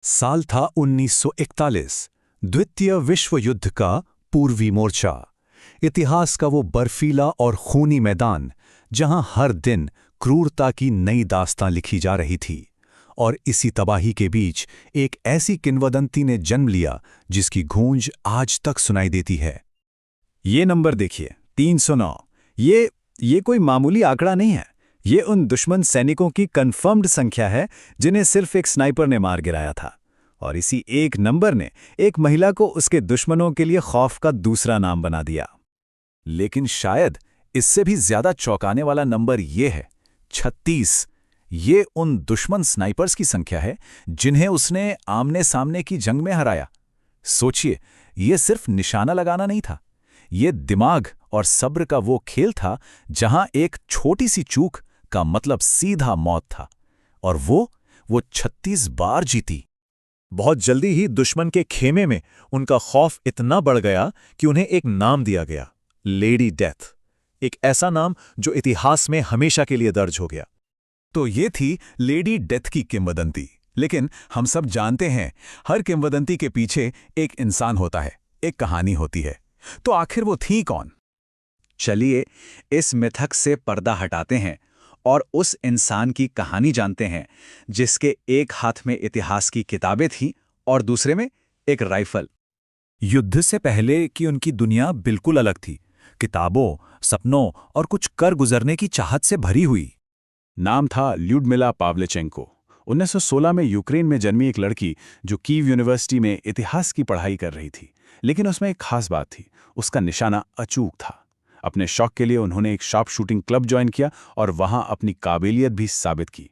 साल था 1941, द्वितीय विश्व युद्ध का पूर्वी मोर्चा। इतिहास का वो बर्फीला और खूनी मैदान जहां हर दिन क्रूरता की नई दास्तां लिखी जा रही थी। और इसी तबाही के बीच एक ऐसी किंवदंती ने जन्म लिया जिसकी गूंज आज तक सुनाई देती है। ये नंबर देखिए, 309। ये कोई मामूली आंकड़ा नहीं है। ये उन दुश्मन सैनिकों की कंफर्म्ड संख्या है जिन्हें सिर्फ एक स्नाइपर ने मार गिराया था। और इसी एक नंबर ने एक महिला को उसके दुश्मनों के लिए खौफ का दूसरा नाम बना दिया। लेकिन शायद इससे भी ज्यादा चौंकाने वाला नंबर ये है, 36। ये उन दुश्मन स्नाइपर्स की संख्या है जिन्हें उसने आमने सामने की जंग में हराया। सोचिए, ये सिर्फ निशाना लगाना नहीं था, ये दिमाग और सब्र का वो खेल था जहां एक छोटी सी चूक का मतलब सीधा मौत था। और वो 36 बार जीती। बहुत जल्दी ही दुश्मन के खेमे में उनका खौफ इतना बढ़ गया कि उन्हें एक नाम दिया गया, लेडी डेथ। एक ऐसा नाम जो इतिहास में हमेशा के लिए दर्ज हो गया। तो ये थी लेडी डेथ की किंवदंती। लेकिन हम सब जानते हैं, हर किंवदंती के पीछे एक इंसान होता है, एक कहानी होती है। तो आखिर वो थी कौन? चलिए इस मिथक से पर्दा हटाते हैं और उस इंसान की कहानी जानते हैं जिसके एक हाथ में इतिहास की किताबें थीं और दूसरे में एक राइफल। युद्ध से पहले की उनकी दुनिया बिल्कुल अलग थी, किताबों, सपनों और कुछ कर गुजरने की चाहत से भरी हुई। नाम था ल्यूडमिला पावलेचेंको। 1916 में यूक्रेन में जन्मी एक लड़की जो कीव यूनिवर्सिटी में इतिहास की पढ़ाई कर रही थी। लेकिन उसमें एक खास बात थी, उसका निशाना अचूक था। अपने शौक के लिए उन्होंने एक शार्प शूटिंग क्लब ज्वाइन किया और वहां अपनी काबिलियत भी साबित की।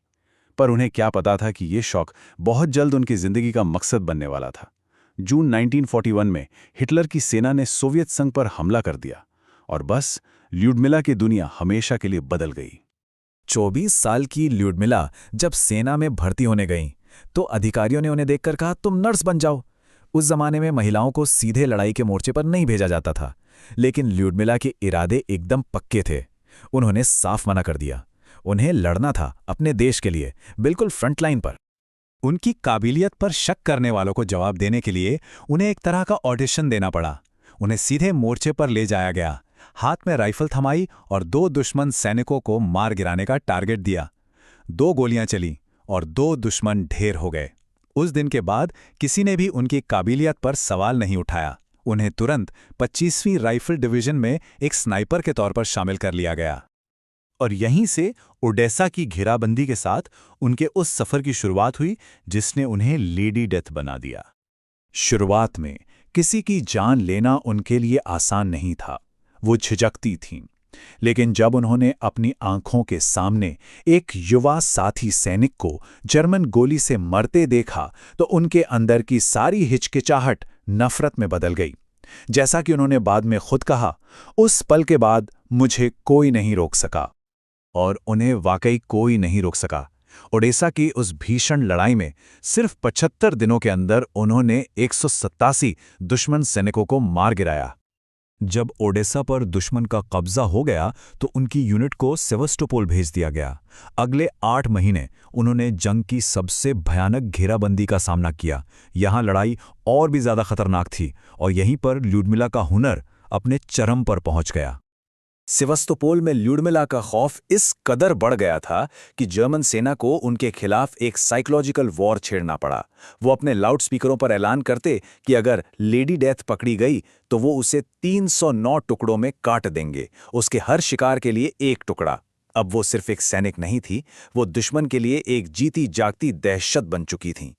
पर उन्हें क्या पता था कि ये शौक बहुत जल्द उनकी जिंदगी का मकसद बनने वाला था। जून 1941 में हिटलर की सेना ने सोवियत संघ पर हमला कर दिया और बस ल्यूडमिला की दुनिया हमेशा के लिए बदल गई। 24 साल की ल्यूडमिला जब सेना में भर्ती होने गईं, तो अधिकारियों ने उन्हें देखकर कहा, तुम नर्स बन जाओ। उस जमाने में महिलाओं को सीधे लड़ाई के मोर्चे पर नहीं भेजा जाता था, लेकिन ल्यूडमिला के इरादे एकदम पक्के थे। उन्होंने साफ मना कर दिया। उन्हें लड़ना था अपने देश के लिए, बिल्कुल फ्रंटलाइन पर। उनकी काबिलियत पर शक करने वालों को जवाब देने के लिए उन्हें एक तरह का ऑडिशन देना पड़ा। उन्हें सीधे मोर्चे पर ले जाया गया, हाथ में राइफल थमाई और 2 दुश्मन सैनिकों को मार गिराने का टारगेट दिया। 2 गोलियां चली और 2 दुश्मन ढेर हो गए। उस दिन के बाद किसी ने भी उनकी काबिलियत पर सवाल नहीं उठाया। उन्हें तुरंत 25वीं राइफल डिवीजन में एक स्नाइपर के तौर पर शामिल कर लिया गया। और यहीं से ओडेसा की घेराबंदी के साथ उनके उस सफर की शुरुआत हुई जिसने उन्हें लेडी डेथ बना दिया। शुरुआत में किसी की जान लेना उनके लिए आसान नहीं था, वो झिझकती थीं। लेकिन जब उन्होंने अपनी आंखों के सामने एक युवा साथी सैनिक को जर्मन गोली से मरते देखा तो उनके अंदर की सारी हिचकिचाहट नफरत में बदल गई। जैसा कि उन्होंने बाद में खुद कहा, उस पल के बाद मुझे कोई नहीं रोक सका। और उन्हें वाकई कोई नहीं रोक सका। ओडेसा की उस भीषण लड़ाई में सिर्फ 75 दिनों के अंदर उन्होंने 187 दुश्मन सैनिकों को मार गिराया। जब ओडेसा पर दुश्मन का कब्जा हो गया तो उनकी यूनिट को सेवस्टोपोल भेज दिया गया। अगले 8 महीने उन्होंने जंग की सबसे भयानक घेराबंदी का सामना किया। यहाँ लड़ाई और भी ज्यादा खतरनाक थी और यहीं पर ल्यूडमिला का हुनर अपने चरम पर पहुंच गया। सेवस्टोपोल में ल्यूडमिला का खौफ इस कदर बढ़ गया था कि जर्मन सेना को उनके खिलाफ एक साइकोलॉजिकल वॉर छेड़ना पड़ा। वो अपने लाउडस्पीकरों पर ऐलान करते कि अगर लेडी डेथ पकड़ी गई तो वो उसे 309 टुकड़ों में काट देंगे, उसके हर शिकार के लिए एक टुकड़ा। अब वो सिर्फ एक सैनिक नहीं थी, वो दुश्मन के लिए एक जीती जागती दहशत बन चुकी थी।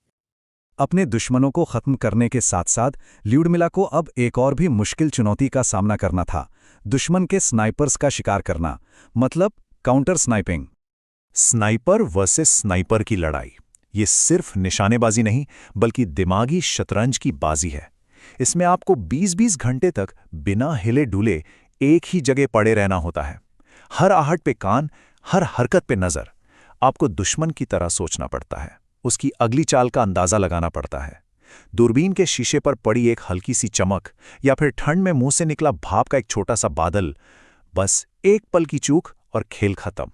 अपने दुश्मनों को खत्म करने के साथ साथ ल्यूडमिला को अब एक और भी मुश्किल चुनौती का सामना करना था, दुश्मन के स्नाइपर्स का शिकार करना, मतलब counter sniping. Sniper versus sniper की लड़ाई, ये सिर्फ निशानेबाजी नहीं बल्कि दिमागी शतरंज की बाजी है। इसमें आपको 20-20 घंटे तक बिना हिले डुले एक ही जगह पड़े रहना होता है। हर आहट पे कान, हर हरकत पे नजर। आपको दुश्मन की तरह सोचना पड़ता है, उसकी अगली चाल का अंदाजा लगाना पड़ता है। दूरबीन के शीशे पर पड़ी एक हल्की सी चमक या फिर ठंड में मुंह से निकला भाप का एक छोटा सा बादल, बस एक पल की चूक और खेल खत्म।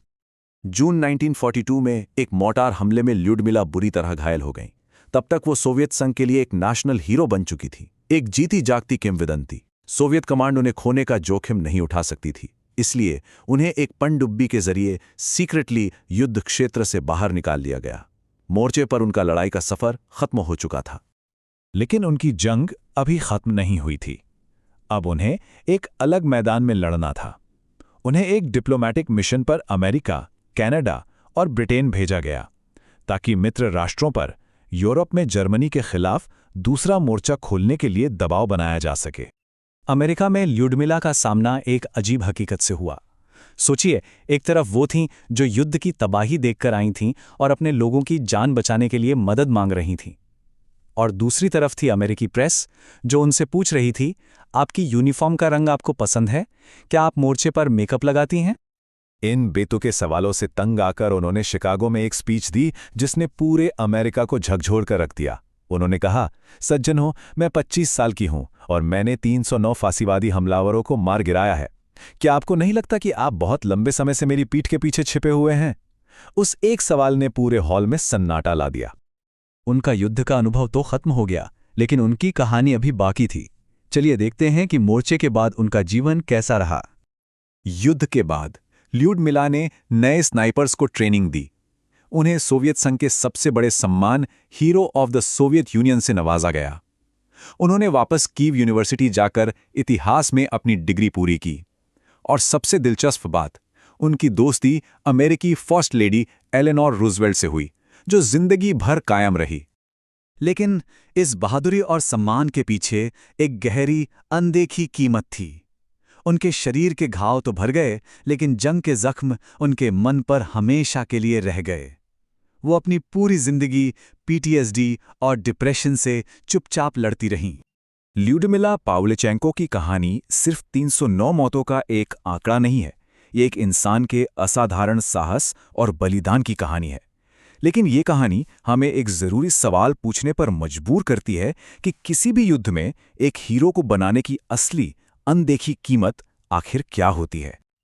जून 1942 में एक मोर्टार हमले में ल्यूडमिला बुरी तरह घायल हो गईं। तब तक वो सोवियत संघ के लिए एक नेशनल हीरो बन चुकी थी, एक जीती जागती किंवदंती। सोवियत कमांड उन्हें खोने का जोखिम नहीं उठा सकती थी, इसलिए उन्हें एक पनडुब्बी के जरिए सीक्रेटली युद्ध क्षेत्र से बाहर निकाल लिया गया। मोर्चे पर उनका लड़ाई का सफर खत्म हो चुका था। लेकिन उनकी जंग अभी खत्म नहीं हुई थी। अब उन्हें एक अलग मैदान में लड़ना था। उन्हें एक डिप्लोमैटिक मिशन पर अमेरिका, कनाडा और ब्रिटेन भेजा गया, ताकि मित्र राष्ट्रों पर यूरोप में जर्मनी के खिलाफ दूसरा मोर्चा खोलने के लिए दबाव बनाया जा सके। अमेरिका में ल्यूडमिला का सामना एक अजीब हकीकत से हुआ। सोचिए, एक तरफ वो थीं जो युद्ध की तबाही देखकर आई थीं और अपने लोगों की जान बचाने के लिए मदद मांग रही थीं, और दूसरी तरफ थी अमेरिकी प्रेस जो उनसे पूछ रही थी, आपकी यूनिफॉर्म का रंग आपको पसंद है? क्या आप मोर्चे पर मेकअप लगाती हैं? इन बेतुके सवालों से तंग आकर उन्होंने शिकागो में एक स्पीच दी जिसने पूरे अमेरिका को झकझोर कर रख दिया। उन्होंने कहा, सज्जनों, मैं 25 साल की हूं और मैंने 309 फांसीवादी हमलावरों को मार गिराया है। क्या आपको नहीं लगता कि आप बहुत लंबे समय से मेरी पीठ के पीछे छिपे हुए हैं? उस एक सवाल ने पूरे हॉल में सन्नाटा ला दिया। उनका युद्ध का अनुभव तो खत्म हो गया, लेकिन उनकी कहानी अभी बाकी थी। चलिए देखते हैं कि मोर्चे के बाद उनका जीवन कैसा रहा। युद्ध के बाद ल्यूडमिला ने नए स्नाइपर्स को ट्रेनिंग दी। उन्हें सोवियत संघ के सबसे बड़े सम्मान hero of the Soviet union से नवाजा गया। उन्होंने वापस कीव यूनिवर्सिटी जाकर इतिहास में अपनी डिग्री पूरी की। और सबसे दिलचस्प बात, उनकी दोस्ती अमेरिकी फर्स्ट लेडी एलेनोर रूजवेल्ट से हुई, जो जिंदगी भर कायम रही। लेकिन इस बहादुरी और सम्मान के पीछे एक गहरी, अनदेखी कीमत थी। उनके शरीर के घाव तो भर गए, लेकिन जंग के जख्म उनके मन पर हमेशा के लिए रह गए। वो अपनी पूरी जिंदगी पीटीएसडी और डिप्रेशन से चुपचाप लड़ती रहीं। ल्यूडमिला पावलेचेंको की कहानी सिर्फ 309 मौतों का एक आंकड़ा नहीं है, ये एक इंसान के असाधारण साहस और बलिदान की कहानी है। लेकिन ये कहानी हमें एक ज़रूरी सवाल पूछने पर मजबूर करती है कि किसी भी युद्ध में एक हीरो को बनाने की असली अनदेखी कीमत आखिर क्या होती है।